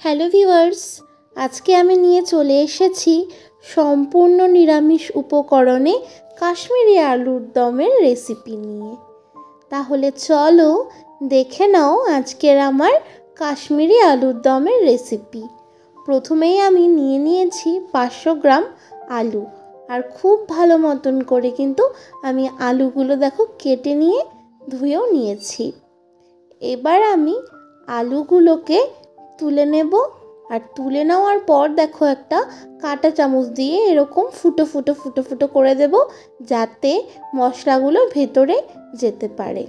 Hello viewers, আজকে আমি নিয়ে চলে এসেছি সম্পূর্ণ নিরামিষ উপকরণে কাশ্মীরি আলুর দমের রেসিপি নিয়ে। তাহলে চলো দেখে নাও আজকের আমার কাশ্মীরি আলুর দমের রেসিপি। প্রথমেই আমি নিয়ে নিয়েছি 500 গ্রাম আলু, আর খুব ভালো মতন করে কিন্তু আমি আলুগুলো দেখো কেটে নিয়ে ধুয়েও নিয়েছি। এবার আমি আলুগুলোকে তুলে নেব, আর তুলে নেওয়ার পর দেখো একটা কাঁটা চামচ দিয়ে এরকম ফুটো ফুটো ফুটো ফুটো করে দেব, যাতে মশলাগুলো ভেতরে যেতে পারে।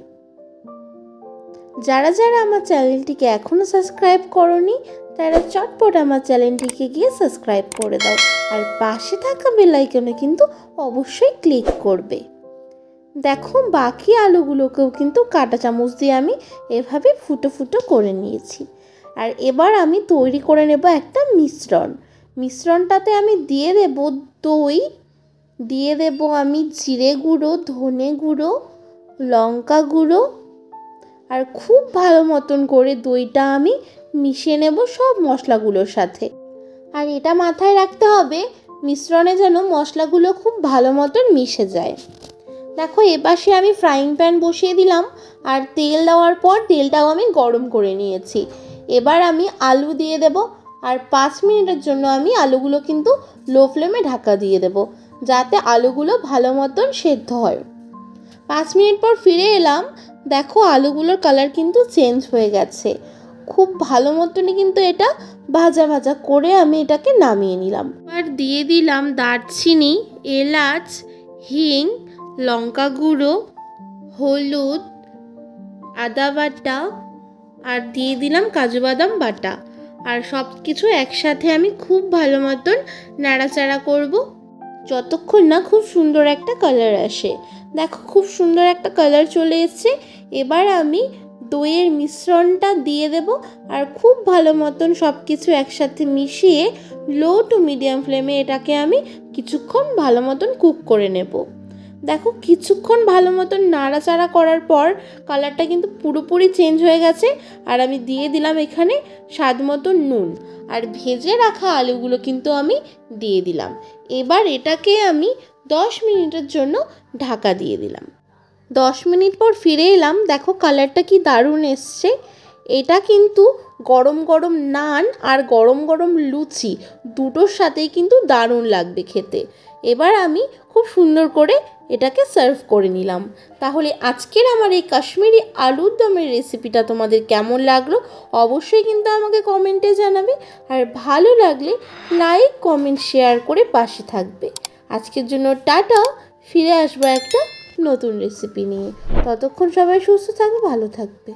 যারা যারা আমার চ্যানেলটিকে এখনও সাবস্ক্রাইব করোনি তারা চটপট আমার চ্যানেলটিকে গিয়ে সাবস্ক্রাইব করে দাও, আর পাশে থাকা বেল আইকনে কিন্তু অবশ্যই ক্লিক করবে। দেখো বাকি আলুগুলোকেও কিন্তু কাঁটা চামচ দিয়ে আমি এভাবে ফুটো ফুটো করে নিয়েছি। আর এবার আমি তৈরি করে নেব একটা মিশ্রণটাতে আমি দিয়ে দেব দই, দিয়ে দেব আমি জিরে গুঁড়ো, ধনে গুঁড়ো, লঙ্কা গুঁড়ো, আর খুব ভালো মতন করে দইটা আমি মিশিয়ে নেব সব মশলাগুলোর সাথে। আর এটা মাথায় রাখতে হবে মিশ্রণে যেন মশলাগুলো খুব ভালো মতন মিশে যায়। দেখো এপাশে আমি ফ্রাইং প্যান বসিয়ে দিলাম, আর তেল দেওয়ার পর তেলটাও আমি গরম করে নিয়েছি। এবার আমি আলু দিয়ে দেব, আর 5 মিনিটের জন্য আমি আলুগুলো কিন্তু লো ফ্লেমে ঢাকা দিয়ে দেব, যাতে আলুগুলো ভালো মতন সেদ্ধ হয়। 5 মিনিট পর ফিরে এলাম, দেখো আলুগুলোর কালার কিন্তু চেঞ্জ হয়ে গেছে। খুব ভালো মতনই কিন্তু এটা ভাজা ভাজা করে আমি এটাকে নামিয়ে নিলাম। আর দিয়ে দিলাম দারচিনি, এলাচ, হিং, লঙ্কা গুঁড়ো, হলুদ, আদা বাটা, আর দিয়ে দিলাম কাজু বাদাম বাটা। আর সব কিছু একসাথে আমি খুব ভালো মতন নাড়াচাড়া করব যতক্ষণ না খুব সুন্দর একটা কালার আসে। দেখো খুব সুন্দর একটা কালার চলে এসেছে। এবার আমি দইয়ের মিশ্রণটা দিয়ে দেব, আর খুব ভালো মতন সব কিছু একসাথে মিশিয়ে লো টু মিডিয়াম ফ্লেমে এটাকে আমি কিছুক্ষণ ভালো মতন কুক করে নেব। দেখো কিছুক্ষণ ভালো মতন নাড়াচাড়া করার পর কালারটা কিন্তু পুরোপুরি চেঞ্জ হয়ে গেছে। আর আমি দিয়ে দিলাম এখানে স্বাদ মতো নুন, আর ভেজে রাখা আলুগুলো কিন্তু আমি দিয়ে দিলাম। এবার এটাকে আমি 10 মিনিটের জন্য ঢাকা দিয়ে দিলাম। 10 মিনিট পর ফিরে এলাম, দেখো কালারটা কি দারুণ এসছে। এটা কিন্তু গরম গরম নান আর গরম গরম লুচি দুটোর সাথেই কিন্তু দারুণ লাগবে খেতে। এবার আমি খুব সুন্দর করে এটাকে সার্ভ করে নিলাম। তাহলে আজকের আমার এই কাশ্মীরি আলুর দমের রেসিপিটা তোমাদের কেমন লাগলো অবশ্যই কিন্তু আমাকে কমেন্টে জানাবে, আর ভালো লাগলে লাইক কমেন্ট শেয়ার করে পাশে থাকবে। আজকের জন্য টাটা, ফিরে আসবো একটা নতুন রেসিপি নিয়ে। ততক্ষণ সবাই সুস্থ থাকবে, ভালো থাকবে।